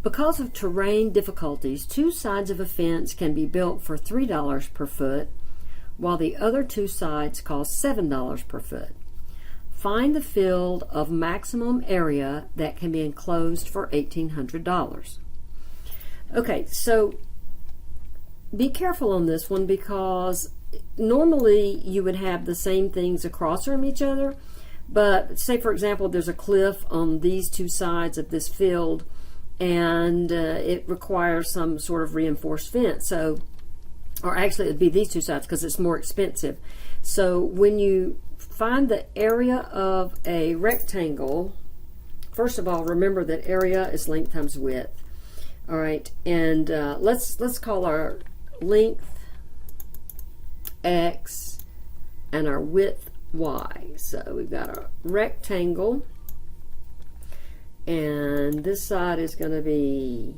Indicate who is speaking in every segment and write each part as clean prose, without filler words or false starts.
Speaker 1: Because of terrain difficulties, two sides of a fence can be built for $3 per foot, while the other two sides cost $7 per foot. Find the field of maximum area that can be enclosed for $1,800. Okay, so be careful on this one, because normally you would have the same things across from each other, but say for example there's a cliff on these two sides of this field, and it requires some sort of reinforced fence. So, or actually it would be these two sides because it's more expensive. So when you find the area of a rectangle, first of all, remember that area is length times width. All right, and let's call our length X and our width Y. So we've got a rectangle, and this side is going to be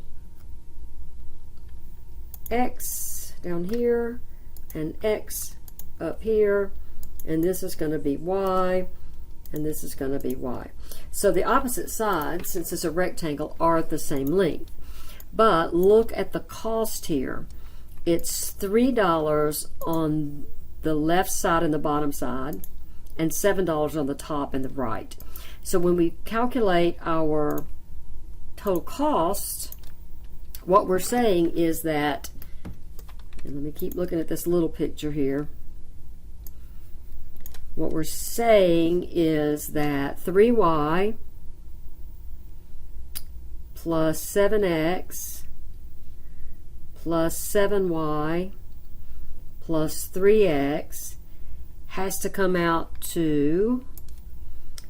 Speaker 1: X down here and X up here, and this is going to be Y, and this is going to be Y. So the opposite sides, since it's a rectangle, are the same length. But look at the cost here. It's $3 on the left side and the bottom side, and $7 on the top and the right. So when we calculate our total cost, what we're saying is that, and let me keep looking at this little picture here. What we're saying is that 3y plus 7x plus 7y plus 3x has to come out to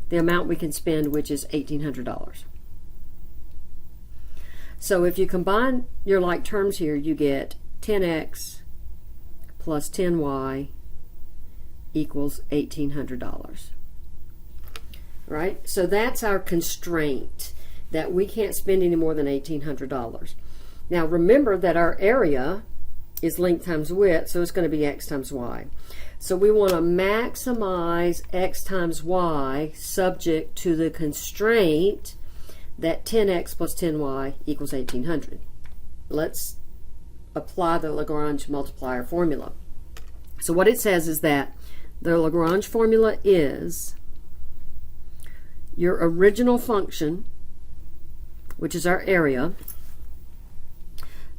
Speaker 1: the amount we can spend, which is $1,800. So if you combine your like terms here, you get 10x plus 10y equals $1,800. Right? So that's our constraint, that we can't spend any more than $1,800. Now remember that our area is length times width, so it's going to be x times y. So we want to maximize x times y subject to the constraint that 10x plus 10y equals 1,800. Let's apply the Lagrange multiplier formula. So what it says is that the Lagrange formula is your original function, which is our area,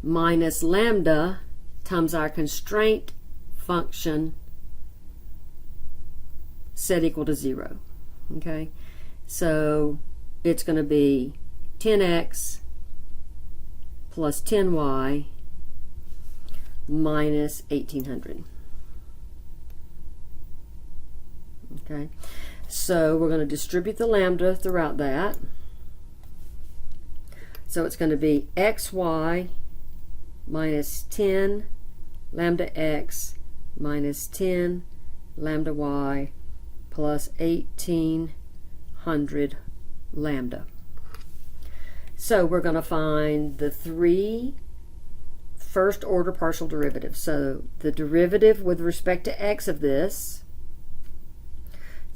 Speaker 1: minus lambda times our constraint function set equal to 0. Okay, so it's going to be 10x plus 10y minus 1,800. Okay, so we're going to distribute the lambda throughout that. So it's going to be xy minus 10 lambda x minus 10 lambda y plus 1,800 lambda. So we're going to find the three first order partial derivatives. So the derivative with respect to x of this,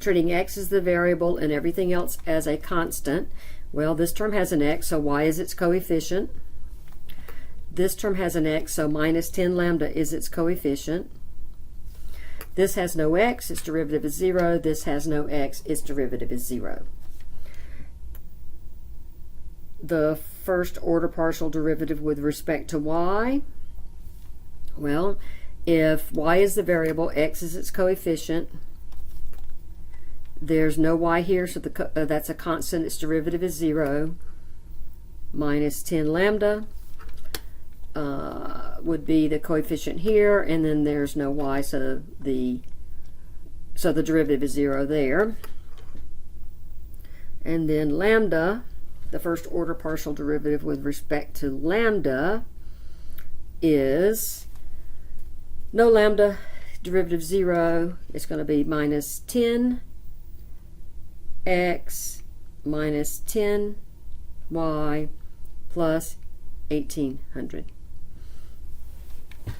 Speaker 1: treating x as the variable and everything else as a constant. Well, this term has an x, so y is its coefficient. This term has an x, so minus 10 lambda is its coefficient. This has no x, its derivative is 0. This has no x, its derivative is 0. The first order partial derivative with respect to y, well, if y is the variable, x is its coefficient, there's no y here, so that's a constant, its derivative is 0. Minus 10 lambda would be the coefficient here, and then there's no y, so the derivative is 0 there. And then lambda, the first order partial derivative with respect to lambda is no lambda, derivative 0. It's going to be minus 10 x minus 10 y plus 1,800.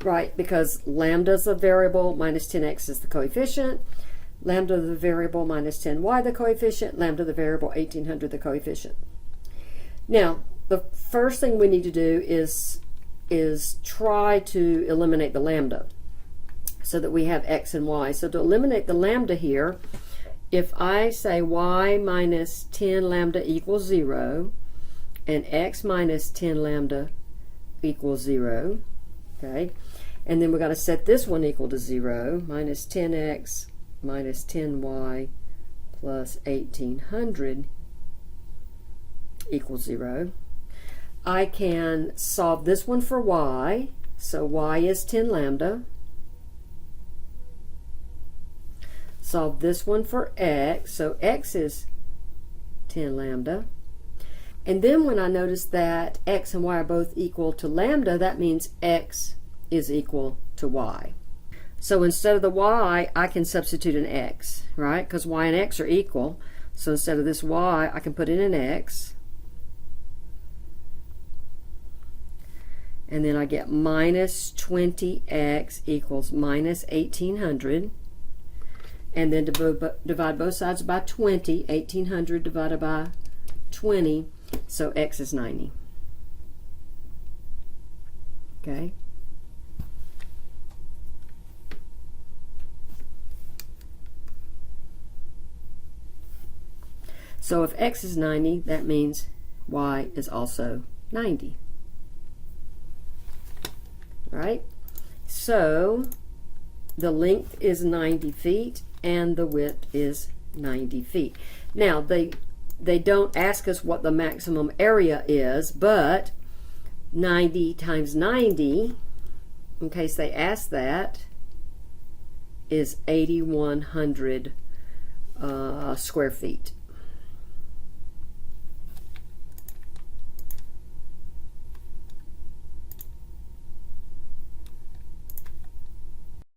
Speaker 1: Right, because lambda is the variable, minus 10x is the coefficient, lambda the variable, minus 10y the coefficient, lambda the variable, 1,800 the coefficient. Now, the first thing we need to do is try to eliminate the lambda so that we have x and y. So to eliminate the lambda here, if I say y minus 10 lambda equals 0 and x minus 10 lambda equals 0, okay, and then we're going to set this one equal to 0, minus 10x minus 10y plus 1800 equals 0. I can solve this one for y, so y is 10 lambda. Solve this one for x, so x is 10 lambda. And then when I notice that x and y are both equal to lambda, that means x is equal to y. So instead of the y, I can substitute an x, right? Because y and x are equal. So instead of this y, I can put in an x. And then I get minus 20x equals minus 1800. And then divide both sides by 20. 1800 divided by 20. So x is 90. Okay? So if x is 90, that means y is also 90. Right? So the length is 90 feet and the width is 90 feet. Now they don't ask us what the maximum area is, but 90 times 90, in case they ask that, is 8,100 square feet.